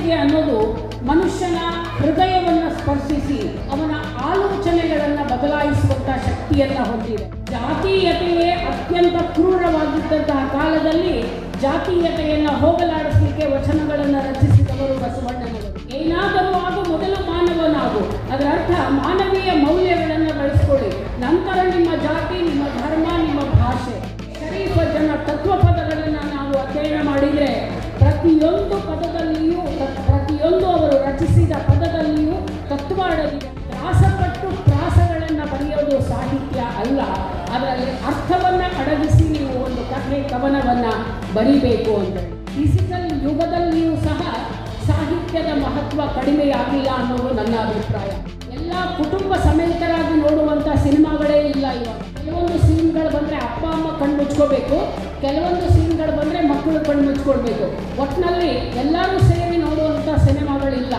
ಬರವಣಿಗೆ ಅನ್ನೋದು ಮನುಷ್ಯನ ಹೃದಯವನ್ನು ಸ್ಪರ್ಶಿಸಿ ಅವನ ಆಲೋಚನೆಗಳನ್ನು ಬದಲಾಯಿಸುವಂಥ ಶಕ್ತಿಯನ್ನು ಹೊಂದಿದೆ. ಜಾತೀಯತೆಯೇ ಅತ್ಯಂತ ಕ್ರೂರವಾಗಿದ್ದಂತಹ ಕಾಲದಲ್ಲಿ ಜಾತೀಯತೆಯನ್ನು ಹೋಗಲಾಡಿಸಲಿಕ್ಕೆ ವಚನಗಳನ್ನು ರಚಿಸಿದವರು ಬಸವಣ್ಣನವರು. ಏನಾದರೂ ಆಗು, ಮೊದಲು ಮಾನವನಾಗು. ಅದರ ಅರ್ಥ ಮಾನವೀಯ ಮೌಲ್ಯಗಳನ್ನು ಬೆಳೆಸ್ಕೊಳ್ಳಿ, ನಂತರ ನಿಮ್ಮ ಜಾತಿ, ನಿಮ್ಮ ಧರ್ಮ, ನಿಮ್ಮ ಭಾಷೆ. ಶರೀಫ ಜನ ತತ್ವಪದಗಳನ್ನು ನಾವು ಅಧ್ಯಯನ ಮಾಡಿದರೆ ಪ್ರತಿಯೊಂದು ಪದದಲ್ಲಿಯೂ, ಪ್ರತಿಯೊಂದು ಅವರು ರಚಿಸಿದ ಪದದಲ್ಲಿಯೂ ತತ್ವ ಅಡಗಿದೆ. ಪ್ರಾಸಪಟ್ಟು ಪ್ರಾಸಗಳನ್ನು ಬರೆಯೋದು ಸಾಹಿತ್ಯ ಅಲ್ಲ, ಅದರಲ್ಲಿ ಅರ್ಥವನ್ನು ಅಡಗಿಸಿ ನೀವು ಒಂದು ಕಥೆ ಕವನವನ್ನು ಬರೀಬೇಕು ಅಂತ. ಡಿಜಿಟಲ್ ಯುಗದಲ್ಲಿಯೂ ಸಹ ಸಾಹಿತ್ಯದ ಮಹತ್ವ ಕಡಿಮೆಯಾಗಿಲ್ಲ ಅನ್ನೋದು ನನ್ನ ಅಭಿಪ್ರಾಯ. ಎಲ್ಲ ಕುಟುಂಬ ಸಮೇತರಾಗಿ ನೋಡುವಂಥ ಸಿನಿಮಾಗಳೇ ಇಲ್ಲ ಇವಾಗ. ಕೆಲವೊಂದು ಸೀನ್ಗಳು ಬಂದರೆ ಅಪ್ಪ ಅಮ್ಮ ಕಣ್ಣು ಮುಚ್ಕೋಬೇಕು, ಕೆಲವೊಂದು ಸೀನ್ಗಳು ಬಂದರೆ ಮಕ್ಕಳು ಕಣ್ಣು ಮುಚ್ಕೊಳ್ಬೇಕು. ಒಟ್ಟಿನಲ್ಲಿ ಎಲ್ಲರೂ ಸೇರಿ ನೋಡುವಂಥ ಸಿನಿಮಾಗಳಿಲ್ಲ.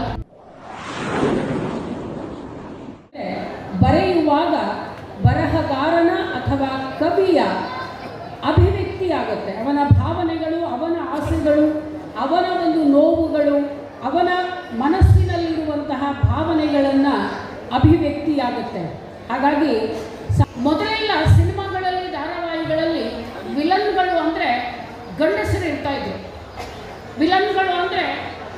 ಬರೆಯುವಾಗ ಬರಹಗಾರನ ಅಥವಾ ಕವಿಯ ಅಭಿವ್ಯಕ್ತಿ ಆಗುತ್ತೆ. ಅವನ ಭಾವನೆಗಳು, ಅವನ ಆಸೆಗಳು, ಅವನ ಒಂದು ನೋವುಗಳು, ಅವನ ಮನಸ್ಸಿನಲ್ಲಿರುವಂತಹ ಭಾವನೆಗಳನ್ನು ಅಭಿವ್ಯಕ್ತಿಯಾಗುತ್ತೆ. ಹಾಗಾಗಿ ಮೊದಲೆಲ್ಲ ಸಿನಿಮಾಗಳಲ್ಲಿ, ಧಾರಾವಾಹಿಗಳಲ್ಲಿ ವಿಲನ್ಗಳು ಅಂದರೆ ಗಂಡಸರು ಇರ್ತಾಯಿದ್ರು. ವಿಲನ್ಗಳು ಅಂದರೆ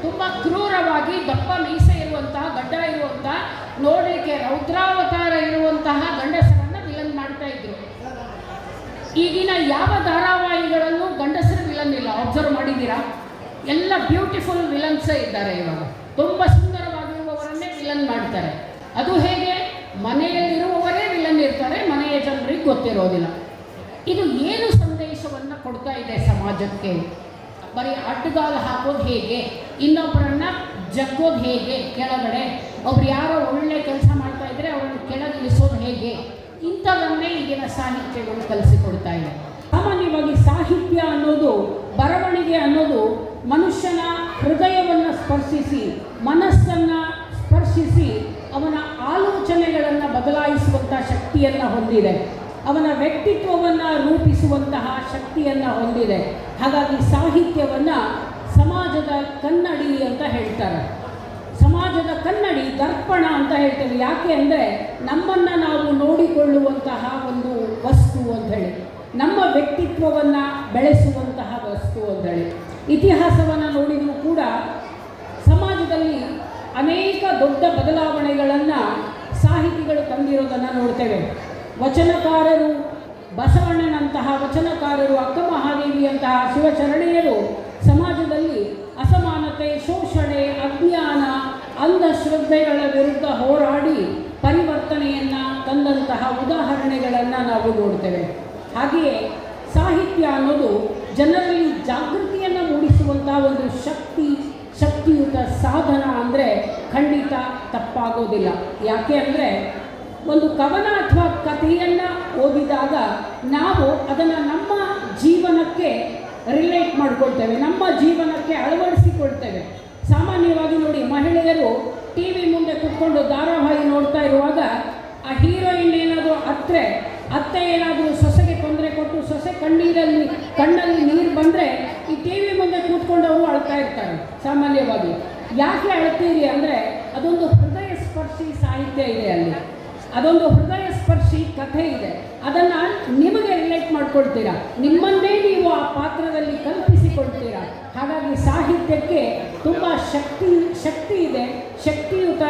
ತುಂಬ ಕ್ರೂರವಾಗಿ ದಪ್ಪ ಮೀಸೆ ಇರುವಂತಹ, ಗಡ್ಡ ಇರುವಂತಹ, ನೋಡಲಿಕ್ಕೆ ರೌದ್ರಾವತಾರ ಇರುವಂತಹ ಗಂಡಸರನ್ನು ವಿಲನ್ ಮಾಡ್ತಾ ಇದ್ರು. ಈಗಿನ ಯಾವ ಧಾರಾವಾಹಿಗಳಲ್ಲೂ ಗಂಡಸರ ವಿಲನ್ ಇಲ್ಲ. ಅಬ್ಸರ್ವ್ ಮಾಡಿದ್ದೀರಾ? ಎಲ್ಲ ಬ್ಯೂಟಿಫುಲ್ ವಿಲನ್ಸೇ ಇದ್ದಾರೆ ಇವಾಗ. ತುಂಬ ಸುಂದರವಾಗಿರುವವರನ್ನೇ ವಿಲನ್ ಮಾಡ್ತಾರೆ. ಅದು ಹೇಗೆ? ಮನೆಯಲ್ಲಿರುವವರೇ ವಿಲನ್ ಇರ್ತಾರೆ, ಮನೆಯ ಜನರಿಗೆ ಗೊತ್ತಿರೋದಿಲ್ಲ. ಇದು ಏನು ಸಂದೇಶವನ್ನು ಕೊಡ್ತಾ ಇದೆ ಸಮಾಜಕ್ಕೆ? ಬರೀ ಅಡ್ಡಗಾಲು ಹಾಕೋದು ಹೇಗೆ, ಇನ್ನೊಬ್ಬರನ್ನು ಜಗ್ಗೋದು ಹೇಗೆ ಕೆಳಗಡೆ, ಅವ್ರು ಯಾರೋ ಒಳ್ಳೆ ಕೆಲಸ ಮಾಡ್ತಾ ಇದ್ದರೆ ಅವರನ್ನು ಕೆಳಗಿಳಿಸೋದು ಹೇಗೆ, ಇಂಥವನ್ನೇ ಈಗಿನ ಸಾಹಿತ್ಯಗಳು ಕಲಿಸಿಕೊಡ್ತಾ ಇದೆ. ಸಾಮಾನ್ಯವಾಗಿ ಸಾಹಿತ್ಯ ಅನ್ನೋದು, ಬರವಣಿಗೆ ಅನ್ನೋದು ಮನುಷ್ಯನ ಹೃದಯವನ್ನು ಸ್ಪರ್ಶಿಸಿ, ಮನಸ್ಸನ್ನು ಸ್ಪರ್ಶಿಸಿ ಅವನ ಆಲೋಚನೆಗಳನ್ನು ಬದಲಾಯಿಸುವಂಥ ಶಕ್ತಿಯನ್ನು ಹೊಂದಿದೆ. ಅವನ ವ್ಯಕ್ತಿತ್ವವನ್ನು ರೂಪಿಸುವಂತಹ ಶಕ್ತಿಯನ್ನು ಹೊಂದಿದೆ. ಹಾಗಾಗಿ ಸಾಹಿತ್ಯವನ್ನು ಸಮಾಜದ ಕನ್ನಡಿ ಅಂತ ಹೇಳ್ತಾರೆ. ಸಮಾಜದ ಕನ್ನಡಿ, ದರ್ಪಣ ಅಂತ ಹೇಳ್ತೇವೆ. ಯಾಕೆ ಅಂದರೆ ನಮ್ಮನ್ನು ನಾವು ನೋಡಿಕೊಳ್ಳುವಂತಹ ಒಂದು ವಸ್ತು ಅಂಥೇಳಿ, ನಮ್ಮ ವ್ಯಕ್ತಿತ್ವವನ್ನು ಬೆಳೆಸುವಂತಹ ವಸ್ತು ಅಂಥೇಳಿ. ಇತಿಹಾಸವನ್ನು ನೋಡಿದರೂ ಕೂಡ ಸಮಾಜದಲ್ಲಿ ಅನೇಕ ದೊಡ್ಡ ಬದಲಾವಣೆಗಳನ್ನು ಸಾಹಿತಿಗಳು ತಂದಿರೋದನ್ನು ನೋಡ್ತೇವೆ. ವಚನಕಾರರು, ಬಸವಣ್ಣನಂತಹ ವಚನಕಾರರು, ಅಕ್ಕ ಮಹಾದೇವಿಯಂತಹ ಶಿವಶರಣೆಯರು ಸಮಾಜದಲ್ಲಿ ಅಸಮಾನತೆ, ಶೋಷಣೆ, ಅಜ್ಞಾನ, ಅಂಧಶ್ರದ್ಧೆಗಳ ವಿರುದ್ಧ ಹೋರಾಡಿ ಪರಿವರ್ತನೆಯನ್ನು ತಂದಂತಹ ಉದಾಹರಣೆಗಳನ್ನು ನಾವು ನೋಡ್ತೇವೆ. ಹಾಗೆಯೇ ಸಾಹಿತ್ಯ ಅನ್ನೋದು ಜನರಲ್ಲಿ ಜಾಗೃತಿಯನ್ನು ಮೂಡಿಸುವಂಥ ಒಂದು ಶಕ್ತಿಯುತ ಸಾಧನ ಅಂದರೆ ಖಂಡಿತ ತಪ್ಪಾಗೋದಿಲ್ಲ. ಯಾಕೆ ಅಂದರೆ ಒಂದು ಕವನ ಅಥವಾ ಕಥೆಯನ್ನು ಓದಿದಾಗ ನಾವು ಅದನ್ನು ನಮ್ಮ ಜೀವನಕ್ಕೆ ರಿಲೇಟ್ ಮಾಡಿಕೊಳ್ತೇವೆ, ನಮ್ಮ ಜೀವನಕ್ಕೆ ಅಳವಡಿಸಿಕೊಳ್ತೇವೆ. ಸಾಮಾನ್ಯವಾಗಿ ನೋಡಿ, ಮಹಿಳೆಯರು ಟಿ ವಿ ಮುಂದೆ ಕೂತ್ಕೊಂಡು ಧಾರಾವಾಹಿ ನೋಡ್ತಾ ಇರುವಾಗ ಆ ಹೀರೋಯಿನ್ ಏನಾದರೂ ಅತ್ತೆ ಏನಾದರೂ ಸೊಸೆಗೆ ತೊಂದರೆ ಕೊಟ್ಟು ಸೊಸೆ ಕಣ್ಣಲ್ಲಿ ನೀರು ಬಂದರೆ ಈ ಟಿ ವಿ ಮುಂದೆ ಕೂತ್ಕೊಂಡವರು ಅಳ್ತಾ ಇರ್ತಾರೆ ಸಾಮಾನ್ಯವಾಗಿ. ಯಾಕೆ ಅಳ್ತೀರಿ ಅಂದರೆ ಅದೊಂದು ಹೃದಯ ಸ್ಪರ್ಶಿ ಸಾಹಿತ್ಯ ಇದೆ ಅಲ್ಲಿ, ಅದೊಂದು ಹೃದಯ ಸ್ಪರ್ಶಿ ಕಥೆ ಇದೆ. ಅದನ್ನು ನಿಮಗೆ ರಿಲೇಟ್ ಮಾಡ್ಕೊಳ್ತೀರಾ, ನಿಮ್ಮನ್ನೇ ನೀವು ಆ ಪಾತ್ರದಲ್ಲಿ ಕಲ್ಪಿಸಿಕೊಳ್ತೀರಾ. ಹಾಗಾಗಿ ಸಾಹಿತ್ಯಕ್ಕೆ ತುಂಬ ಶಕ್ತಿ ಇದೆ, ಶಕ್ತಿಯುತ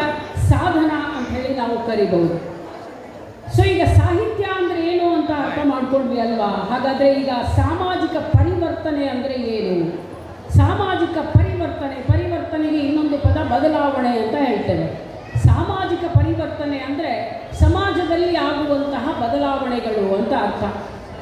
ಸಾಧನ ಅಂತ ಹೇಳಿ ನಾವು ಕರಿಬಹುದು. ಸೊ ಈಗ ಸಾಹಿತ್ಯ ಅಂದರೆ ಏನು ಅಂತ ಅರ್ಥ ಮಾಡ್ಕೊಂಡ್ವಿ ಅಲ್ವಾ? ಹಾಗಾದರೆ ಈಗ ಸಾಮಾಜಿಕ ಪರಿವರ್ತನೆ ಅಂದರೆ ಏನು? ಸಾಮಾಜಿಕ ಪರಿವರ್ತನೆಗೆ ಇನ್ನೊಂದು ಪದ ಬದಲಾವಣೆ ಅಂತ ಹೇಳ್ತೇವೆ. ಸಾಮಾಜಿಕ ಪರಿವರ್ತನೆ ಅಂದರೆ ಸಮಾಜದಲ್ಲಿ ಆಗುವಂತಹ ಬದಲಾವಣೆಗಳು ಅಂತ ಅರ್ಥ.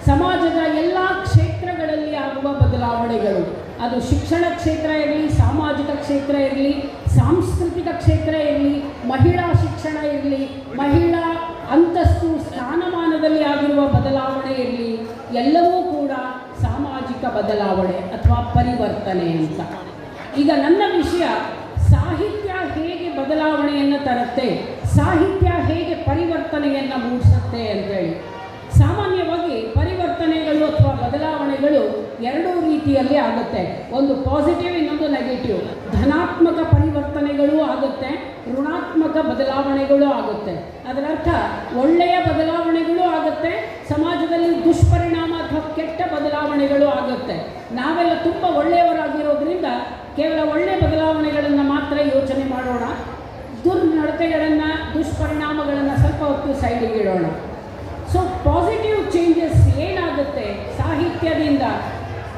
ಸಮಾಜದ ಎಲ್ಲ ಕ್ಷೇತ್ರಗಳಲ್ಲಿ ಆಗುವ ಬದಲಾವಣೆಗಳು, ಅದು ಶಿಕ್ಷಣ ಕ್ಷೇತ್ರ ಇರಲಿ, ಸಾಮಾಜಿಕ ಕ್ಷೇತ್ರ ಇರಲಿ, ಸಾಂಸ್ಕೃತಿಕ ಕ್ಷೇತ್ರ ಇರಲಿ, ಮಹಿಳಾ ಶಿಕ್ಷಣ ಇರಲಿ, ಮಹಿಳಾ ಅಂತಸ್ತು ಸ್ಥಾನಮಾನದಲ್ಲಿ ಆಗಿರುವ ಬದಲಾವಣೆ ಇರಲಿ, ಎಲ್ಲವೂ ಕೂಡ ಸಾಮಾಜಿಕ ಬದಲಾವಣೆ ಅಥವಾ ಪರಿವರ್ತನೆ ಅಂತ. ಈಗ ನನ್ನ ವಿಷಯ ಸಾಹಿತ್ಯ ಹೇಗೆ ಬದಲಾವಣೆಯನ್ನು ತರುತ್ತೆ, ಸಾಹಿತ್ಯ ಹೇಗೆ ಪರಿವರ್ತನೆಯನ್ನು ಮೂಡಿಸುತ್ತೆ ಅಂತೇಳಿ. ಸಾಮಾನ್ಯವಾಗಿ ಪರಿವರ್ತನೆಗಳು ಅಥವಾ ಬದಲಾವಣೆಗಳು ಎರಡೂ ರೀತಿಯಲ್ಲಿ ಆಗುತ್ತೆ. ಒಂದು ಪಾಸಿಟಿವ್, ಇನ್ನೊಂದು ನೆಗೆಟಿವ್. ಧನಾತ್ಮಕ ಪರಿವರ್ತನೆಗಳು ಆಗುತ್ತೆ, ಋಣಾತ್ಮಕ ಬದಲಾವಣೆಗಳು ಆಗುತ್ತೆ. ಅದರರ್ಥ ಒಳ್ಳೆಯ ಬದಲಾವಣೆಗಳು ಆಗುತ್ತೆ, ಸಮಾಜದಲ್ಲಿ ದುಷ್ಪರಿಣಾಮ ಅಥವಾ ಕೆಟ್ಟ ಬದಲಾವಣೆಗಳು ಆಗುತ್ತೆ. ನಾವೆಲ್ಲ ತುಂಬ ಒಳ್ಳೆಯವರಾಗಿರೋದ್ರಿಂದ ಕೇವಲ ಒಳ್ಳೆಯ ಬದಲಾವಣೆಗಳನ್ನು ಮಾತ್ರ ಯೋಚನೆ ಮಾಡೋಣ, ದುರ್ನಡತೆಗಳನ್ನು, ದುಷ್ಪರಿಣಾಮಗಳನ್ನು ಸ್ವಲ್ಪ ಹೊತ್ತು ಸೈಡಿಗೆ ಇಡೋಣ. ಸೊ ಪಾಸಿಟಿವ್ ಚೇಂಜಸ್ ಏನಾಗುತ್ತೆ? ಸಾಹಿತ್ಯದಿಂದ,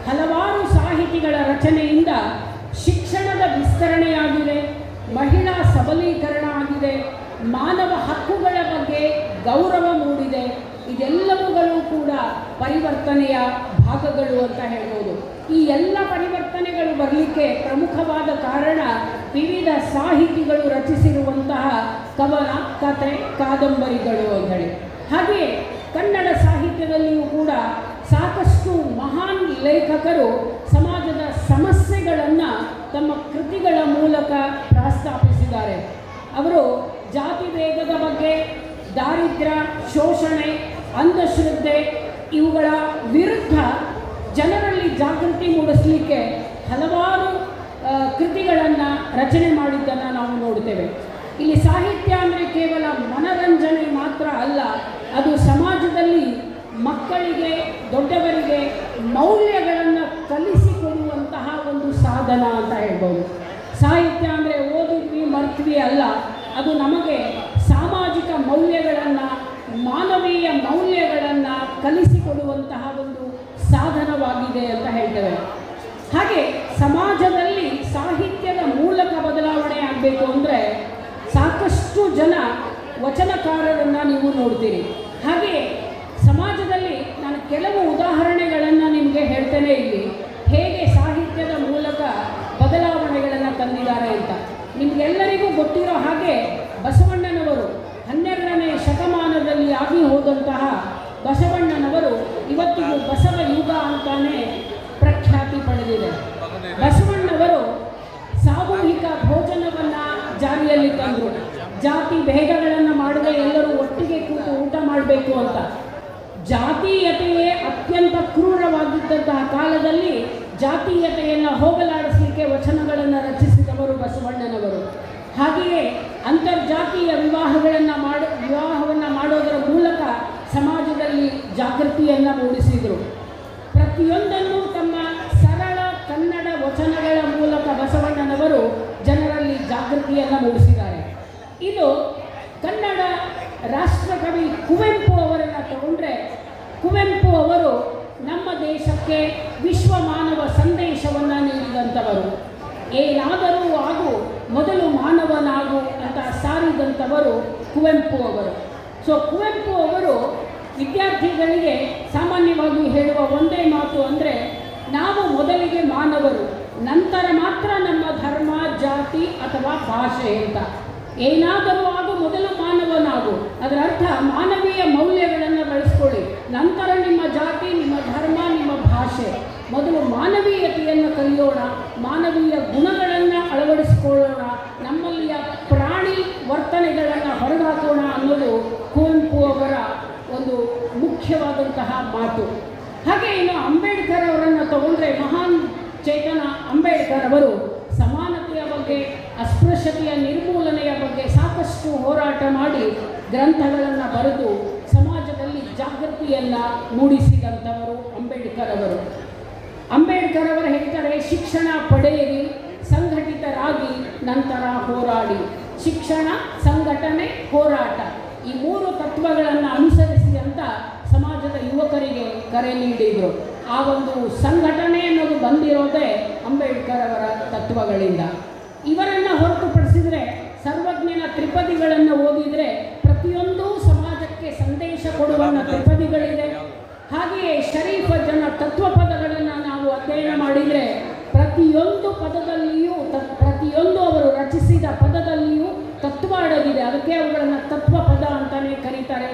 ಹಲವಾರು ಸಾಹಿತಿಗಳ ರಚನೆಯಿಂದ ಶಿಕ್ಷಣದ ವಿಸ್ತರಣೆಯಾಗಿದೆ, ಮಹಿಳಾ ಸಬಲೀಕರಣ ಆಗಿದೆ, ಮಾನವ ಹಕ್ಕುಗಳ ಬಗ್ಗೆ ಗೌರವ ಮೂಡಿದೆ. ಇದೆಲ್ಲವುಗಳು ಕೂಡ ಪರಿವರ್ತನೆಯ ಭಾಗಗಳು ಅಂತ ಹೇಳ್ಬೋದು. ಈ ಎಲ್ಲ ಪರಿವರ್ತನೆಗಳು ಬರಲಿಕ್ಕೆ ಪ್ರಮುಖವಾದ ಕಾರಣ ವಿವಿಧ ಸಾಹಿತಿಗಳು ರಚಿಸಿರುವಂತಹ ಕವನ, ಕಥೆ, ಕಾದಂಬರಿಗಳು ಅಂಥೇಳಿ. ಹಾಗೆಯೇ ಕನ್ನಡ ಸಾಹಿತ್ಯದಲ್ಲಿಯೂ ಕೂಡ ಸಾಕಷ್ಟು ಮಹಾನ್ ಲೇಖಕರು ಸಮಾಜದ ಸಮಸ್ಯೆಗಳನ್ನು ತಮ್ಮ ಕೃತಿಗಳ ಮೂಲಕ ಪ್ರಸ್ತಾಪಿಸಿದ್ದಾರೆ. ಅವರು ಜಾತಿ ಭೇದದ ಬಗ್ಗೆ, ದಾರಿದ್ರ್ಯ, ಶೋಷಣೆ, ಅಂಧಶ್ರದ್ಧೆ ಇವುಗಳ ವಿರುದ್ಧ ಜನರಲ್ಲಿ ಜಾಗೃತಿ ಮೂಡಿಸಲಿಕ್ಕೆ ಹಲವಾರು ಕೃತಿಗಳನ್ನು ರಚನೆ ಮಾಡಿದ್ದನ್ನು ನಾವು ನೋಡ್ತೇವೆ. ಇಲ್ಲಿ ಸಾಹಿತ್ಯ ಅಂದರೆ ಕೇವಲ ಮನರಂಜನೆ ಮಾತ್ರ ಅಲ್ಲ, ಅದು ಸಮಾಜದಲ್ಲಿ ಮಕ್ಕಳಿಗೆ, ದೊಡ್ಡವರಿಗೆ ಮೌಲ್ಯಗಳನ್ನು ಕಲಿಸಿಕೊಡುವಂತಹ ಒಂದು ಸಾಧನ ಅಂತ ಹೇಳ್ಬೋದು. ಸಾಹಿತ್ಯ ಅಂದರೆ ಓದಿದ್ವಿ ಮರ್ತ್ವಿ ಅಲ್ಲ, ಅದು ನಮಗೆ ಸಾಮಾಜಿಕ ಮೌಲ್ಯಗಳನ್ನು, ಮಾನವೀಯ ಮೌಲ್ಯಗಳನ್ನು ಕಲಿಸಿಕೊಡುವಂತಹ ಒಂದು ಸಾಧನವಾಗಿದೆ ಅಂತ ಹೇಳ್ತೇವೆ. ಹಾಗೆ ಸಮಾಜದಲ್ಲಿ ಸಾಹಿತ್ಯದ ಮೂಲಕ ಬದಲಾವಣೆ ಆಗಬೇಕು ಅಂದರೆ ಸಾಕಷ್ಟು ಜನ ವಚನಕಾರರನ್ನು ನೀವು ನೋಡ್ತೀರಿ. ಹಾಗೆ ಸಮಾಜದಲ್ಲಿ ನಾನು ಕೆಲವು ಉದಾಹರಣೆಗಳನ್ನು ನಿಮಗೆ ಹೇಳ್ತೇನೆ ಇಲ್ಲಿ, ಹೇಗೆ ಸಾಹಿತ್ಯದ ಮೂಲಕ ಬದಲಾವಣೆಗಳನ್ನು ತಂದಿದ್ದಾರೆ ಅಂತ. ನಿಮಗೆಲ್ಲರಿಗೂ ಗೊತ್ತಿರೋ ಹಾಗೆ ಬಸವಣ್ಣನವರು 12ನೇ ಶತಮಾನದಲ್ಲಿ ಆಗಿ ಹೋದಂತಹ ಬಸವಣ್ಣನವರು ಇವತ್ತಿಗೂ ಬಸವ ಯುಗ ಅಂತಾನೆ ಪ್ರಖ್ಯಾತಿ ಪಡೆದಿದೆ. ಬಸವಣ್ಣವರು ಸಾಮೂಹಿಕ ಭೋಜನವನ್ನು ಜಾರಿಯಲ್ಲಿ ತಂದರು. ಜಾತಿ ಭೇದಗಳನ್ನು ಮಾಡದೆ ಎಲ್ಲರೂ ಒಟ್ಟಿಗೆ ಕೂತು ಊಟ ಮಾಡಬೇಕು ಅಂತ. ಜಾತೀಯತೆಯೇ ಅತ್ಯಂತ ಕ್ರೂರವಾಗಿದ್ದಂತಹ ಕಾಲದಲ್ಲಿ ಜಾತೀಯತೆಯನ್ನು ಹೋಗಲಾಡಿಸಲಿಕ್ಕೆ ವಚನಗಳನ್ನು ರಚಿಸಿದವರು ಬಸವಣ್ಣನವರು. ಹಾಗೆಯೇ ಅಂತರ್ಜಾತೀಯ ವಿವಾಹವನ್ನು ಮಾಡೋದರ ಮೂಲಕ ಸಮಾಜದಲ್ಲಿ ಜಾಗೃತಿಯನ್ನು ಮೂಡಿಸಿದರು. ಪ್ರತಿಯೊಂದನ್ನು ತಮ್ಮ ಸರಳ ಕನ್ನಡ ವಚನಗಳ ಮೂಲಕ ಬಸವಣ್ಣನವರು ಜನರಲ್ಲಿ ಜಾಗೃತಿಯನ್ನು ಮೂಡಿಸಿದ್ದಾರೆ. ಇದು ಕನ್ನಡ ರಾಷ್ಟ್ರಕವಿ ಕುವೆಂಪು ಅವರನ್ನು ತಗೊಂಡ್ರೆ, ಕುವೆಂಪು ಅವರು ನಮ್ಮ ದೇಶಕ್ಕೆ ವಿಶ್ವ ಮಾನವ ಸಂದೇಶವನ್ನು ನೀಡಿದಂಥವರು. ಏನಾದರೂ ಆಗು, ಮೊದಲು ಮಾನವನಾಗು ಅಂತ ಸಾರಿದಂಥವರು ಕುವೆಂಪು ಅವರು. ಸೊ ಕುವೆಂಪು ಅವರು ವಿದ್ಯಾರ್ಥಿಗಳಿಗೆ ಸಾಮಾನ್ಯವಾಗಿ ಹೇಳುವ ಒಂದೇ ಮಾತು ಅಂದರೆ, ನಾವು ಮೊದಲಿಗೆ ಮಾನವರು, ನಂತರ ಮಾತ್ರ ನಮ್ಮ ಧರ್ಮ, ಜಾತಿ ಅಥವಾ ಭಾಷೆ ಅಂತ. ಏನಾದರೂ ಆಗು, ಮೊದಲು ಮಾನವನಾಗು. ಅದರ ಅರ್ಥ ಮಾನವೀಯ ಮೌಲ್ಯಗಳನ್ನು ಬೆಳೆಸ್ಕೊಳ್ಳಿ, ನಂತರ ನಿಮ್ಮ ಜಾತಿ, ನಿಮ್ಮ ಧರ್ಮ, ನಿಮ್ಮ ಭಾಷೆ. ಮೊದಲು ಮಾನವೀಯತೆಯನ್ನು ಕಲಿಯೋಣ, ಮಾನವೀಯ ಗುಣಗಳನ್ನು ಅಳವಡಿಸಿಕೊಳ್ಳೋಣ, ನಮ್ಮಲ್ಲಿಯ ಪ್ರಾಣಿ ವರ್ತನೆಗಳನ್ನು ಹೊರಗಾಕೋಣ ಅನ್ನೋದು ಕುವೆಂಪು ಅವರ ಒಂದು ಮುಖ್ಯವಾದಂತಹ ಮಾತು. ಹಾಗೆ ಇನ್ನು ಅಂಬೇಡ್ಕರ್ ಅವರನ್ನು ತಗೊಂಡ್ರೆ, ಮಹಾನ್ ಚೇತನ ಅಂಬೇಡ್ಕರ್ ಅವರು ಸಮಾನತೆಯ ಬಗ್ಗೆ, ಅಸ್ಪೃಶ್ಯತೆಯ ನಿರ್ಮೂಲನೆಯ ಬಗ್ಗೆ ಸಾಕಷ್ಟು ಹೋರಾಟ ಮಾಡಿ ಗ್ರಂಥಗಳನ್ನು ಬರೆದು ಸಮಾಜದಲ್ಲಿ ಜಾಗೃತಿಯನ್ನು ಮೂಡಿಸಿದಂಥವರು ಅಂಬೇಡ್ಕರ್ ಅವರು. ಅಂಬೇಡ್ಕರ್ ಅವರು ಹೇಳ್ತಾರೆ, ಶಿಕ್ಷಣ ಪಡೆಯಿರಿ, ಸಂಘಟಿತರಾಗಿ, ನಂತರ ಹೋರಾಡಿ. ಶಿಕ್ಷಣ, ಸಂಘಟನೆ, ಹೋರಾಟ, ಈ 3 ತತ್ವಗಳನ್ನು ಅನುಸರಿಸಿ ಅಂತ ಸಮಾಜದ ಯುವಕರಿಗೆ ಕರೆ ನೀಡಿದರು. ಆ ಒಂದು ಸಂಘಟನೆ ಅನ್ನೋದು ಬಂದಿರೋದೇ ಅಂಬೇಡ್ಕರ್ ಅವರ ತತ್ವಗಳಿಂದ. ಇವರನ್ನು ಹೊರತುಪಡಿಸಿದರೆ, ಸರ್ವಜ್ಞನ ತ್ರಿಪದಿಗಳನ್ನು ಓದಿದರೆ ಪ್ರತಿಯೊಂದು ಸಮಾಜಕ್ಕೆ ಸಂದೇಶ ಕೊಡುವ ತ್ರಿಪದಿಗಳಿದೆ. ಹಾಗೆಯೇ ಶರೀಫ ಜನ ತತ್ವಪದಗಳನ್ನು ನಾವು ಅಧ್ಯಯನ ಮಾಡಿದರೆ ಪ್ರತಿಯೊಂದು ಪದದಲ್ಲಿಯೂ ಪ್ರತಿಯೊಂದು ಅವರು ರಚಿಸಿದ ಪದದಲ್ಲಿಯೂ ತತ್ವ ಅಡಗಿದೆ. ಅದಕ್ಕೆ ಅವುಗಳನ್ನು ತತ್ವಪದ ಅಂತಲೇ ಕರೀತಾರೆ.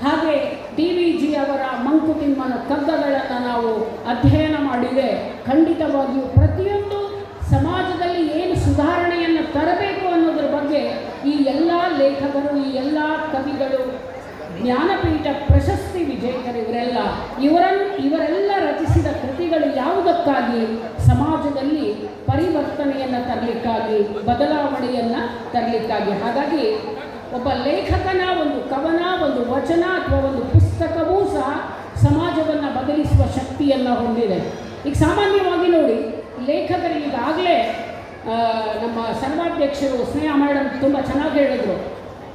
ಹಾಗೆ DVG ಅವರ ಮಂಕುತಿಮ್ಮನ ಕಗ್ಗಗಳನ್ನು ನಾವು ಅಧ್ಯಯನ ಮಾಡಿದರೆ ಖಂಡಿತವಾಗಿಯೂ ಪ್ರತಿಯೊಂದು ಸಮಾಜದಲ್ಲಿ ಏನು ಸುಧಾರಣೆಯನ್ನು ತರಬೇಕು ಅನ್ನೋದ್ರ ಬಗ್ಗೆ ಈ ಎಲ್ಲ ಲೇಖಕರು, ಈ ಎಲ್ಲ ಕವಿಗಳು ಜ್ಞಾನಪೀಠ ಪ್ರಶಸ್ತಿ ವಿಜೇತರು ಇವರೆಲ್ಲ ರಚಿಸಿದ ಕೃತಿಗಳು ಯಾವುದಕ್ಕಾಗಿ? ಸಮಾಜದಲ್ಲಿ ಪರಿವರ್ತನೆಯನ್ನು ತರಲಿಕ್ಕಾಗಿ, ಬದಲಾವಣೆಯನ್ನು ತರಲಿಕ್ಕಾಗಿ. ಹಾಗಾಗಿ ಒಬ್ಬ ಲೇಖಕನ ಒಂದು ಕವನ, ಒಂದು ವಚನ ಅಥವಾ ಒಂದು ಪುಸ್ತಕವೂ ಸಹ ಸಮಾಜವನ್ನು ಬದಲಿಸುವ ಶಕ್ತಿಯನ್ನು ಹೊಂದಿದೆ. ಈಗ ಸಾಮಾನ್ಯವಾಗಿ ನೋಡಿ, ಲೇಖಕರು ಈಗಾಗಲೇ ನಮ್ಮ ಸರ್ವಾಧ್ಯಕ್ಷರು ಸ್ನೇಹ ಮೇಡಮ್ ತುಂಬ ಚೆನ್ನಾಗಿ ಹೇಳಿದರು,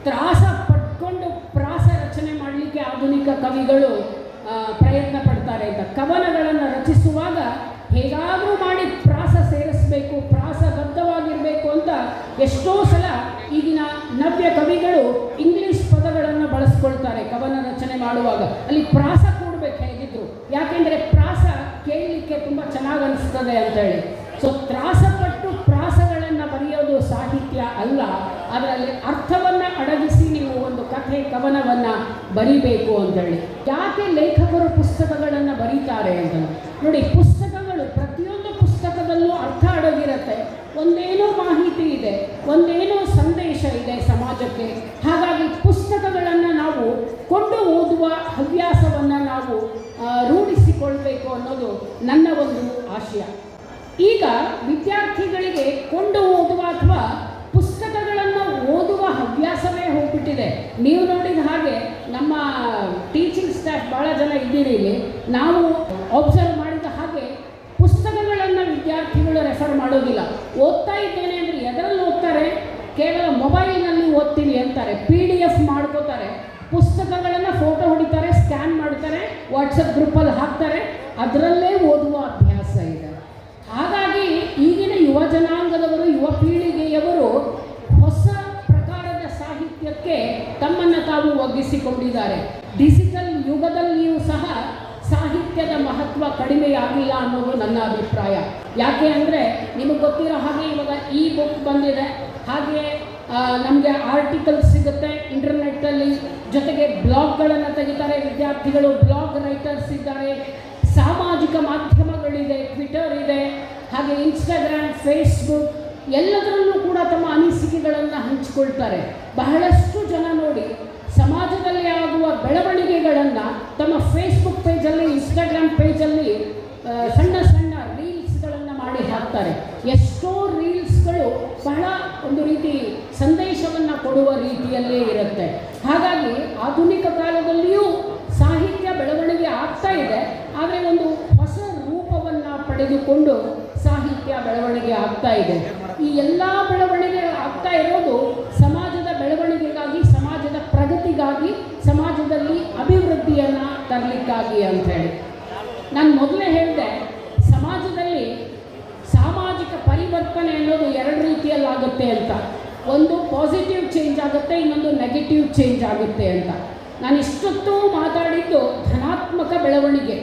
ತ್ರಾಸ ಪಟ್ಕೊಂಡು ಪ್ರಾಸ ರಚನೆ ಮಾಡಲಿಕ್ಕೆ ಆಧುನಿಕ ಕವಿಗಳು ಪ್ರಯತ್ನ ಪಡ್ತಾರೆ ಅಂತ. ಕವನಗಳನ್ನು ರಚಿಸುವಾಗ ಹೇಗಾದರೂ ಮಾಡಿ ಪ್ರಾಸ ಸೇರಿಸಬೇಕು, ಪ್ರಾಸಬದ್ಧವಾಗಿರಬೇಕು ಅಂತ ಎಷ್ಟೋ ಸಲ ಈಗಿನ ನವ್ಯ ಕವಿಗಳು ಇಂಗ್ಲೀಷ್ ಪದಗಳನ್ನು ಬಳಸ್ಕೊಳ್ತಾರೆ ಕವನ ರಚನೆ ಮಾಡುವಾಗ. ಅಲ್ಲಿ ಪ್ರಾಸ ಕೂಡಬೇಕು ಹೇಗಿದ್ರು, ಯಾಕೆಂದರೆ ಪ್ರಾಸ ಕೇಳಲಿಕ್ಕೆ ತುಂಬ ಚೆನ್ನಾಗಿ ಅನಿಸ್ತದೆ ಅಂತೇಳಿ. ಸೊ ತ್ರಾಸಪಟ್ಟು ಪ್ರಾಸಗಳನ್ನು ಬರೆಯೋದು ಸಾಹಿತ್ಯ ಅಲ್ಲ, ಅದರಲ್ಲಿ ಅರ್ಥವನ್ನು ಅಡಗಿಸಿ ನೀವು ಒಂದು ಕಥೆ ಕವನವನ್ನು ಬರಿಬೇಕು ಅಂತೇಳಿ. ಯಾಕೆ ಲೇಖಕರು ಪುಸ್ತಕಗಳನ್ನು ಬರೀತಾರೆ ಅಂತ ನೋಡಿ, ಪುಸ್ತಕಗಳು ಪ್ರತಿಯೊಂದು ಪುಸ್ತಕದಲ್ಲೂ ಅರ್ಥ ಅಡಗಿರುತ್ತೆ, ಒಂದೇನೋ ಮಾಹಿತಿ ಇದೆ, ಒಂದೇನೋ ಸಂದೇಶ ಇದೆ ಸಮಾಜಕ್ಕೆ. ಹಾಗಾಗಿ ಪುಸ್ತಕಗಳನ್ನು ನಾವು ಕೊಂಡು ಓದುವ ಹವ್ಯಾಸವನ್ನು ನಾವು ರೂಢಿಸಿಕೊಳ್ಬೇಕು ಅನ್ನೋದು ನನ್ನ ಒಂದು ಆಶಯ. ಈಗ ವಿದ್ಯಾರ್ಥಿಗಳಿಗೆ ಕೊಂಡು ಓದುವ ಅಥವಾ ಪುಸ್ತಕಗಳನ್ನು ಓದುವ ಹವ್ಯಾಸವೇ ಹೋಗ್ಬಿಟ್ಟಿದೆ. ನೀವು ನೋಡಿದ ಹಾಗೆ ನಮ್ಮ ಟೀಚಿಂಗ್ ಸ್ಟಾಫ್ ಭಾಳ ಜನ ಇದ್ದೀರಿ ಇಲ್ಲಿ, ನಾವು ಅಬ್ಸರ್ವ್ ಮಾಡಿದ ಹಾಗೆ ಪುಸ್ತಕಗಳನ್ನು ವಿದ್ಯಾರ್ಥಿಗಳು ರೆಫರ್ ಮಾಡೋದಿಲ್ಲ. ಓದ್ತಾ ಇದ್ದೇನೆ ಅಂದರೆ ಎದರಲ್ಲಿ ಓದ್ತಾರೆ? ಕೇವಲ ಮೊಬೈಲ್ನಲ್ಲಿ ಓದ್ತೀವಿ ಅಂತಾರೆ, PDF ಮಾಡ್ಕೋತಾರೆ, ಪುಸ್ತಕಗಳನ್ನು ಫೋಟೋ ಹೊಡಿತಾರೆ, ಸ್ಕ್ಯಾನ್ ಮಾಡ್ತಾರೆ, ವಾಟ್ಸಪ್ ಗ್ರೂಪಲ್ಲಿ ಹಾಕ್ತಾರೆ, ಅದರಲ್ಲೇ ಓದುವ ಅಭ್ಯಾಸ ಇದೆ. ಹಾಗಾಗಿ ಈಗಿನ ಯುವ ಜನಾಂಗದವರು, ಯುವ ಪೀಳಿಗೆಯವರು ಹೊಸ ಪ್ರಕಾರದ ಸಾಹಿತ್ಯಕ್ಕೆ ತಮ್ಮನ್ನು ತಾವು ಒಗ್ಗಿಸಿಕೊಂಡಿದ್ದಾರೆ. ಡಿಜಿಟಲ್ ಯುಗದಲ್ಲಿಯೂ ಸಹ ಸಾಹಿತ್ಯದ ಮಹತ್ವ ಕಡಿಮೆಯಾಗಿಲ್ಲ ಅನ್ನೋದು ನನ್ನ ಅಭಿಪ್ರಾಯ. ಯಾಕೆ ಅಂದರೆ ನಿಮಗೆ ಗೊತ್ತಿರೋ ಹಾಗೆ ಇವಾಗ ಬುಕ್ ಬಂದಿದೆ, ಹಾಗೆ ನಮಗೆ ಆರ್ಟಿಕಲ್ಸ್ ಸಿಗುತ್ತೆ ಇಂಟರ್ನೆಟ್ಟಲ್ಲಿ, ಜೊತೆಗೆ ಬ್ಲಾಗ್ಗಳನ್ನು ತೆಗಿತಾರೆ ವಿದ್ಯಾರ್ಥಿಗಳು, ಬ್ಲಾಗ್ ರೈಟರ್ಸ್ ಇದ್ದಾರೆ, ಸಾಮಾಜಿಕ ಮಾಧ್ಯಮಗಳಿದೆ, ಟ್ವಿಟರ್ ಇದೆ, ಹಾಗೆ ಇನ್ಸ್ಟಾಗ್ರಾಮ್, ಫೇಸ್ಬುಕ್, ಎಲ್ಲದರಲ್ಲೂ ಕೂಡ ತಮ್ಮ ಅನಿಸಿಕೆಗಳನ್ನು ಹಂಚಿಕೊಳ್ತಾರೆ. ಬಹಳಷ್ಟು ಜನ ನೋಡಿ ಸಮಾಜದಲ್ಲಿ ಆಗುವ ಬೆಳವಣಿಗೆಗಳನ್ನು ತಮ್ಮ ಫೇಸ್ಬುಕ್ ಪೇಜಲ್ಲಿ, ಇನ್ಸ್ಟಾಗ್ರಾಮ್ ಪೇಜಲ್ಲಿ ಸಣ್ಣ ಸಣ್ಣ ರೀಲ್ಸ್ಗಳನ್ನು ಮಾಡಿ ಹಾಕ್ತಾರೆ. ಎಷ್ಟೋ ರೀಲ್ಸ್ಗಳು ಬಹಳ ಒಂದು ರೀತಿ ಸಂದೇಶವನ್ನು ಕೊಡುವ ರೀತಿಯಲ್ಲೇ ಇರುತ್ತೆ. ಹಾಗಾಗಿ ಆಧುನಿಕ ಕಾಲದಲ್ಲಿಯೂ ಸಾಹಿತ್ಯ ಬೆಳವಣಿಗೆ ಆಗ್ತಾ ಇದೆ, ಆದರೆ ಒಂದು ಹೊಸ ರೂಪವನ್ನು ಪಡೆದುಕೊಂಡು ಸಾಹಿತ್ಯ ಬೆಳವಣಿಗೆ ಆಗ್ತಾ ಇದೆ. ಈ ಎಲ್ಲ ಬೆಳವಣಿಗೆ ಆಗ್ತಾ ಇರೋದು ಸಮಾಜದ ಬೆಳವಣಿಗೆಗಾಗಿ, ಸಮಾಜದ ಪ್ರಗತಿಗಾಗಿ, ಸಮಾಜದಲ್ಲಿ ಅಭಿವೃದ್ಧಿಯನ್ನು ತರಲಿಕ್ಕಾಗಿ ಅಂಥೇಳಿ. ನಾನು ಮೊದಲೇ ಹೇಳಿದೆ, ಸಮಾಜದಲ್ಲಿ ಸಾಮಾಜಿಕ ಪರಿವರ್ತನೆ ಅನ್ನೋದು ಎರಡು ರೀತಿಯಲ್ಲಾಗುತ್ತೆ ಅಂತ. ಒಂದು ಪಾಸಿಟಿವ್ ಚೇಂಜ್ ಆಗುತ್ತೆ, ಇನ್ನೊಂದು ನೆಗೆಟಿವ್ ಚೇಂಜ್ ಆಗುತ್ತೆ ಅಂತ. ನಾನು ಇಷ್ಟೊತ್ತು ಮಾತಾಡಿದ್ದು ಧನಾತ್ಮಕ ಬೆಳವಣಿಗೆ.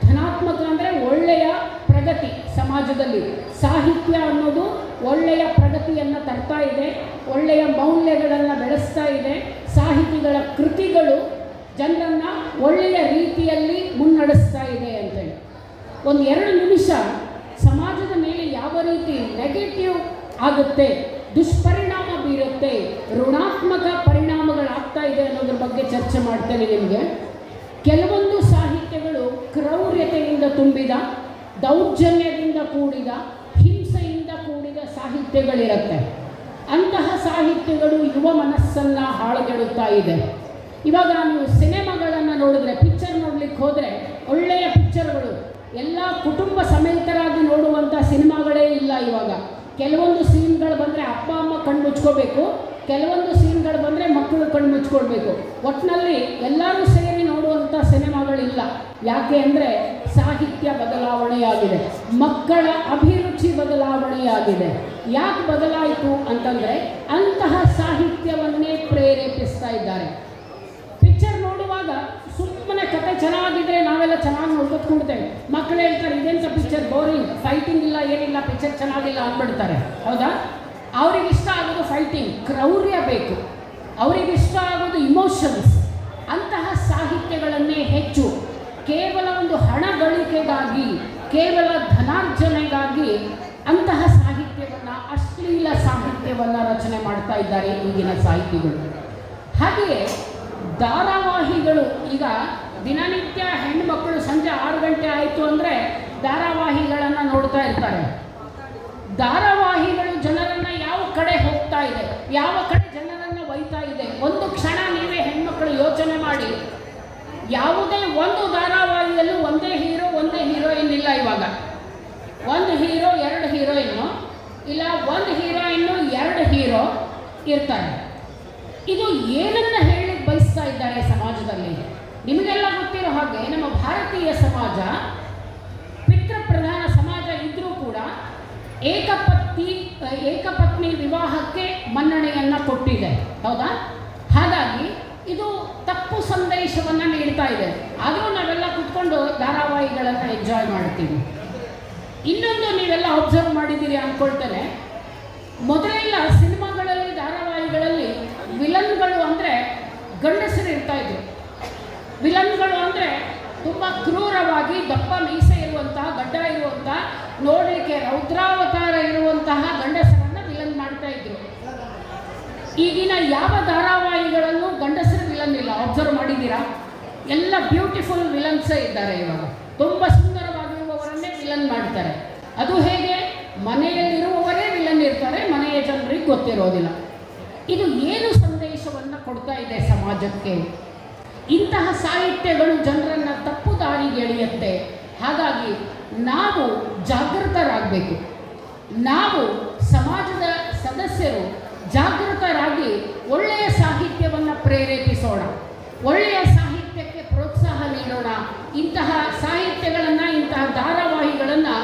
ಧನಾತ್ಮಕ ಅಂದರೆ ಒಳ್ಳೆಯ ಪ್ರಗತಿ ಸಮಾಜದಲ್ಲಿ. ಸಾಹಿತ್ಯ ಅನ್ನೋದು ಒಳ್ಳೆಯ ಪ್ರಗತಿಯನ್ನು ತರ್ತಾ ಇದೆ, ಒಳ್ಳೆಯ ಮೌಲ್ಯಗಳನ್ನು ಬೆಳೆಸ್ತಾ ಇದೆ. ಸಾಹಿತಿಗಳ ಕೃತಿಗಳು ಜನರನ್ನು ಒಳ್ಳೆಯ ರೀತಿಯಲ್ಲಿ ಮುನ್ನಡೆಸ್ತಾ ಇದೆ ಅಂತೇಳಿ. ಒಂದು 2 ನಿಮಿಷ ಸಮಾಜದ ಮೇಲೆ ಯಾವ ರೀತಿ ನೆಗೆಟಿವ್ ಆಗುತ್ತೆ, ದುಷ್ಪರಿಣಾಮ ಬೀರುತ್ತೆ, ಋಣಾತ್ಮಕ ಪರಿಣಾಮಗಳಾಗ್ತಾ ಇದೆ ಅನ್ನೋದ್ರ ಬಗ್ಗೆ ಚರ್ಚೆ ಮಾಡ್ತೇನೆ ನಿಮಗೆ. ಕೆಲವೊಂದು ಸಾಹಿತ್ಯಗಳು ಕ್ರೌರ್ಯತೆಯಿಂದ ತುಂಬಿದ, ದೌರ್ಜನ್ಯದಿಂದ ಕೂಡಿದ, ಹಿಂಸೆಯಿಂದ ಕೂಡಿದ ಸಾಹಿತ್ಯಗಳಿರುತ್ತೆ. ಅಂತಹ ಸಾಹಿತ್ಯಗಳು ಯುವ ಮನಸ್ಸನ್ನು ಹಾಳುಗೆಡುತ್ತಾ ಇದೆ. ಇವಾಗ ನೀವು ಸಿನಿಮಾಗಳನ್ನು ನೋಡಿದ್ರೆ, ಪಿಕ್ಚರ್ ನೋಡ್ಲಿಕ್ಕೆ ಹೋದರೆ ಒಳ್ಳೆಯ ಪಿಕ್ಚರ್ಗಳು ಎಲ್ಲ ಕುಟುಂಬ ಸಮೇತರಾಗಿ ನೋಡುವಂಥ ಸಿನಿಮಾಗಳೇ ಇಲ್ಲ ಇವಾಗ. ಕೆಲವೊಂದು ಸೀನ್ಗಳು ಬಂದರೆ ಅಪ್ಪ ಅಮ್ಮ ಕಣ್ಣು ಮುಚ್ಕೋಬೇಕು, ಕೆಲವೊಂದು ಸೀನ್ಗಳು ಬಂದರೆ ಮಕ್ಕಳು ಕಣ್ಣು ಮುಚ್ಕೊಳ್ಬೇಕು. ಒಟ್ಟಿನಲ್ಲಿ ಎಲ್ಲರೂ ಸೇರಿ ನೋಡುವಂಥ ಸಿನಿಮಾಗಳಿಲ್ಲ. ಯಾಕೆ ಅಂದರೆ ಸಾಹಿತ್ಯ ಬದಲಾವಣೆಯಾಗಿದೆ, ಮಕ್ಕಳ ಅಭಿರುಚಿ ಬದಲಾವಣೆಯಾಗಿದೆ. ಯಾಕೆ ಬದಲಾಯಿತು ಅಂತಂದರೆ ಅಂತಹ ಸಾಹಿತ್ಯವನ್ನೇ ಪ್ರೇರೇಪಿಸ್ತಾ ಇದ್ದಾರೆ. ಪಿಕ್ಚರ್ ನೋಡುವಾಗ ಸುಮ್ಮನೆ ಕತೆ ಚೆನ್ನಾಗಿದ್ರೆ ನಾವೆಲ್ಲ ಚೆನ್ನಾಗಿ ನೋಡ್ಕೊತ್ಕೊಡ್ತೇವೆ. ಮಕ್ಕಳು ಹೇಳ್ತಾರೆ ಇದೆಂಥ ಪಿಕ್ಚರ್, ಬೋರಿಂಗ್, ಫೈಟಿಂಗ್ ಇಲ್ಲ, ಏನಿಲ್ಲ, ಪಿಕ್ಚರ್ ಚೆನ್ನಾಗಿಲ್ಲ ಅಂದ್ಬಿಡ್ತಾರೆ. ಹೌದಾ? ಅವರಿಗಿಷ್ಟ ಆಗೋದು ಫೈಟಿಂಗ್, ಕ್ರೌರ್ಯ ಬೇಕು, ಅವರಿಗಿಷ್ಟ ಆಗೋದು ಇಮೋಷನ್ಸ್. ಅಂತಹ ಸಾಹಿತ್ಯಗಳನ್ನೇ ಹೆಚ್ಚು ಕೇವಲ ಒಂದು ಹಣ ಗಳಿಕೆಗಾಗಿ, ಕೇವಲ ಧನಾರ್ಜನೆಗಾಗಿ ಅಂತಹ ಸಾಹಿತ್ಯವನ್ನು, ಅಶ್ಲೀಲ ಸಾಹಿತ್ಯವನ್ನು ರಚನೆ ಮಾಡ್ತಾ ಇದ್ದಾರೆ ಈಗಿನ ಸಾಹಿತಿಗಳು. ಹಾಗೆಯೇ ಧಾರಾವಾಹಿಗಳು ಈಗ ದಿನನಿತ್ಯ ಹೆಣ್ಣುಮಕ್ಕಳು ಸಂಜೆ 6 ಗಂಟೆ ಆಯಿತು ಅಂದರೆ ಧಾರಾವಾಹಿಗಳನ್ನು ನೋಡ್ತಾ ಇರ್ತಾರೆ. ಧಾರಾವಾಹಿಗಳು ಜನರನ್ನು ಯಾವ ಕಡೆ ಹೋಗ್ತಾ ಇದೆ, ಯಾವ ಕಡೆ ಜನರನ್ನು ಒಯ್ತಾ ಇದೆ, ಒಂದು ಕ್ಷಣ ನೀವೇ ಹೆಣ್ಮಕ್ಳು ಯೋಚನೆ ಮಾಡಿ. ಯಾವುದೇ ಒಂದು ಧಾರಾವಾಹಿಯಲ್ಲೂ ಒಂದೇ ಹೀರೋ ಒಂದೇ ಹೀರೋಯಿನ್ ಇಲ್ಲ. ಇವಾಗ ಒಂದು ಹೀರೋ 2 ಹೀರೋಯಿನ್ನು, ಇಲ್ಲ ಒಂದು ಹೀರೋಯಿನ್ನು 2 ಹೀರೋ ಇರ್ತಾರೆ. ಇದು ಏನನ್ನ ಹೇಳಲಿಕ್ಕೆ ಬಯಸ್ತಾ ಇದ್ದಾರೆ ಸಮಾಜದಲ್ಲಿ? ನಿಮಗೆಲ್ಲ ಗೊತ್ತಿರೋ ಹಾಗೆ ನಮ್ಮ ಭಾರತೀಯ ಸಮಾಜ ಪಿತೃಪ್ರಧಾನ ಸಮಾಜ ಇದ್ದರೂ ಕೂಡ ಏಕಪತ್ನಿ ವಿವಾಹಕ್ಕೆ ಮನ್ನಣೆಯನ್ನು ಕೊಟ್ಟಿದೆ, ಹೌದಾ? ಹಾಗಾಗಿ ಇದು ತಪ್ಪು ಸಂದೇಶವನ್ನು ನೀಡ್ತಾ ಇದೆ. ಆದರೂ ನಾವೆಲ್ಲ ಕುತ್ಕೊಂಡು ಧಾರಾವಾಹಿಗಳನ್ನು ಎಂಜಾಯ್ ಮಾಡ್ತೀವಿ. ಇನ್ನೊಂದು ನೀವೆಲ್ಲ ಅಬ್ಸರ್ವ್ ಮಾಡಿದ್ದೀರಿ ಅಂದ್ಕೊಳ್ತೇನೆ, ಮೊದಲೆಲ್ಲ ಸಿನಿಮಾಗಳಲ್ಲಿ ಧಾರಾವಾಹಿಗಳಲ್ಲಿ ವಿಲನ್ಗಳು ಅಂದರೆ ಗಂಡಸರು ಇರ್ತಾಯಿದ್ರು. ವಿಲನ್ಗಳು ಅಂದರೆ ತುಂಬ ಕ್ರೂರವಾಗಿ ದಪ್ಪ ಮೀಸೆ ಇರುವಂತಹ, ಗಡ್ಡ ಇರುವಂತಹ, ನೋಡಲಿಕ್ಕೆ ರೌದ್ರಾವತಾರ ಇರುವಂತಹ ಗಂಡಸರನ್ನು ವಿಲನ್ ಮಾಡ್ತಾ ಇದ್ರು. ಈಗಿನ ಯಾವ ಧಾರಾವಾಹಿಗಳಲ್ಲೂ ಗಂಡಸರು ವಿಲನ್ ಇಲ್ಲ. ಅಬ್ಸರ್ವ್ ಮಾಡಿದ್ದೀರಾ? ಎಲ್ಲ ಬ್ಯೂಟಿಫುಲ್ ವಿಲನ್ಸೇ ಇದ್ದಾರೆ. ಇವಾಗ ತುಂಬ ಸುಂದರವಾಗಿರುವವರನ್ನೇ ವಿಲನ್ ಮಾಡ್ತಾರೆ. ಅದು ಹೇಗೆ? ಮನೆಯಲ್ಲಿರುವವರೇ ವಿಲನ್ ಇರ್ತಾರೆ, ಮನೆಯ ಜನರಿಗೆ ಗೊತ್ತಿರೋದಿಲ್ಲ. ಇದು ಏನು ಸಂದೇಶವನ್ನು ಕೊಡ್ತಾ ಇದೆ ಸಮಾಜಕ್ಕೆ? ಇಂತಹ ಸಾಹಿತ್ಯಗಳು ಜನರನ್ನು ತಪ್ಪು ದಾರಿಗೆ ಎಳೆಯುತ್ತೆ. ಹಾಗಾಗಿ ನಾವು ಜಾಗೃತರಾಗಬೇಕು. ನಾವು ಸಮಾಜದ ಸದಸ್ಯರು ಜಾಗೃತರಾಗಿ ಒಳ್ಳೆಯ ಸಾಹಿತ್ಯವನ್ನು ಪ್ರೇರೇಪಿಸೋಣ, ಒಳ್ಳೆಯ ಸಾಹಿತ್ಯಕ್ಕೆ ಪ್ರೋತ್ಸಾಹ ನೀಡೋಣ. ಇಂತಹ ಸಾಹಿತ್ಯಗಳನ್ನು, ಇಂತಹ ಧಾರಾವಾಹಿಗಳನ್ನು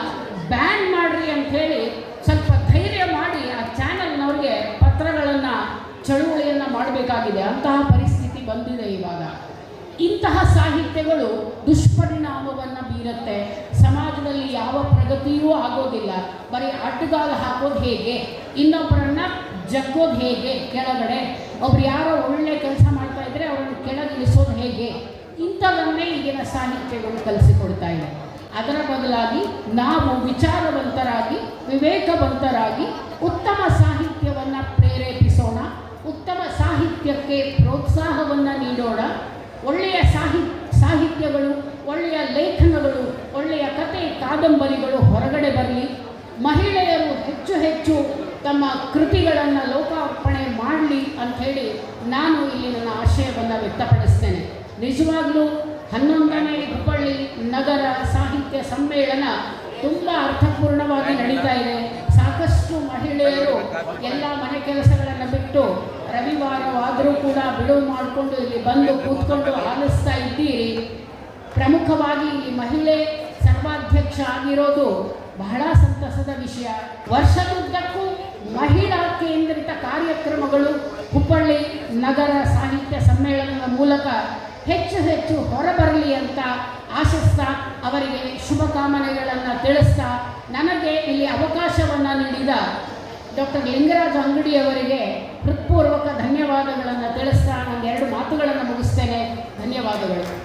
ಬ್ಯಾನ್ ಮಾಡಿರಿ ಅಂಥೇಳಿ ಸ್ವಲ್ಪ ಧೈರ್ಯ ಮಾಡಿ ಆ ಚಾನಲ್ನವ್ರಿಗೆ ಪತ್ರಗಳನ್ನು, ಚಳುವಳಿಯನ್ನು ಮಾಡಬೇಕಾಗಿದೆ. ಅಂತಹ ಪರಿಸ್ಥಿತಿ ಬಂದಿದೆ ಇವಾಗ. ಇಂತಹ ಸಾಹಿತ್ಯಗಳು ದುಷ್ಪರಿಣಾಮವನ್ನು ಬೀರುತ್ತೆ. ಸಮಾಜದಲ್ಲಿ ಯಾವ ಪ್ರಗತಿಯೂ ಆಗೋದಿಲ್ಲ. ಬರೀ ಅಡ್ಡಗಾಲು ಹಾಕೋದು ಹೇಗೆ, ಇನ್ನೊಬ್ಬರನ್ನು ಜಗ್ಗೋದು ಹೇಗೆ, ಕೆಳಗಡೆ ಒಬ್ರು ಯಾರೋ ಒಳ್ಳೆ ಕೆಲಸ ಮಾಡ್ತಾ ಇದ್ದರೆ ಅವರನ್ನು ಕೆಳಗಿಳಿಸೋದು ಹೇಗೆ, ಇಂಥವನ್ನೇ ಈಗಿನ ಸಾಹಿತ್ಯಗಳು ಕಲಿಸಿಕೊಡ್ತಾ ಇದೆ. ಅದರ ಬದಲಾಗಿ ನಾವು ವಿಚಾರವಂತರಾಗಿ, ವಿವೇಕವಂತರಾಗಿ ಉತ್ತಮ ಸಾಹಿತ್ಯವನ್ನು ಪ್ರೇರೇಪಿಸೋಣ, ಉತ್ತಮ ಸಾಹಿತ್ಯಕ್ಕೆ ಪ್ರೋತ್ಸಾಹವನ್ನು ನೀಡೋಣ. ಒಳ್ಳೆಯ ಸಾಹಿತ್ಯಗಳು, ಒಳ್ಳೆಯ ಲೇಖನಗಳು, ಒಳ್ಳೆಯ ಕತೆ ಕಾದಂಬರಿಗಳು ಹೊರಗಡೆ ಬರಲಿ. ಮಹಿಳೆಯರು ಹೆಚ್ಚು ಹೆಚ್ಚು ತಮ್ಮ ಕೃತಿಗಳನ್ನು ಲೋಕಾರ್ಪಣೆ ಮಾಡಲಿ ಅಂಥೇಳಿ ನಾನು ಇಲ್ಲಿ ನನ್ನ ಆಶಯವನ್ನು ವ್ಯಕ್ತಪಡಿಸ್ತೇನೆ. ನಿಜವಾಗ್ಲೂ 11ನೇ ಹುಬ್ಬಳ್ಳಿ ನಗರ ಸಾಹಿತ್ಯ ಸಮ್ಮೇಳನ ತುಂಬ ಅರ್ಥಪೂರ್ಣವಾಗಿ ನಡೀತಾ ಇದೆ. ಸಾಕಷ್ಟು ಮಹಿಳೆಯರು ಎಲ್ಲ ಮನೆ ಕೆಲಸಗಳನ್ನು ಬಿಟ್ಟು ರವಿವಾರವಾದರೂ ಕೂಡ ಬಿಡುವು ಮಾಡಿಕೊಂಡು ಇಲ್ಲಿ ಬಂದು ಕೂತ್ಕೊಂಡು ಆಲಿಸ್ತಾ ಇದ್ದೀರಿ. ಪ್ರಮುಖವಾಗಿ ಈ ಮಹಿಳೆ ಸರ್ವಾಧ್ಯಕ್ಷ ಆಗಿರೋದು ಬಹಳ ಸಂತಸದ ವಿಷಯ. ವರ್ಷದುದ್ದಕ್ಕೂ ಮಹಿಳಾ ಕೇಂದ್ರಿತ ಕಾರ್ಯಕ್ರಮಗಳು ಹುಬ್ಬಳ್ಳಿ ನಗರ ಸಾಹಿತ್ಯ ಸಮ್ಮೇಳನದ ಮೂಲಕ ಹೆಚ್ಚು ಹೆಚ್ಚು ಹೊರಬರಲಿ ಅಂತ ಆಶಿಸ್ತಾ, ಅವರಿಗೆ ಶುಭಕಾಮನೆಗಳನ್ನು ತಿಳಿಸ್ತಾ, ನನಗೆ ಇಲ್ಲಿ ಅವಕಾಶವನ್ನು ನೀಡಿದ ಡಾಕ್ಟರ್ ಲಿಂಗರಾಜ ಅಂಗಡಿಯವರಿಗೆ ಹೃತ್ಪೂರ್ವಕ ಧನ್ಯವಾದಗಳನ್ನು ತಿಳಿಸ್ತಾ ನಾನು 2 ಮಾತುಗಳನ್ನು ಮುಗಿಸ್ತೇನೆ. ಧನ್ಯವಾದಗಳು.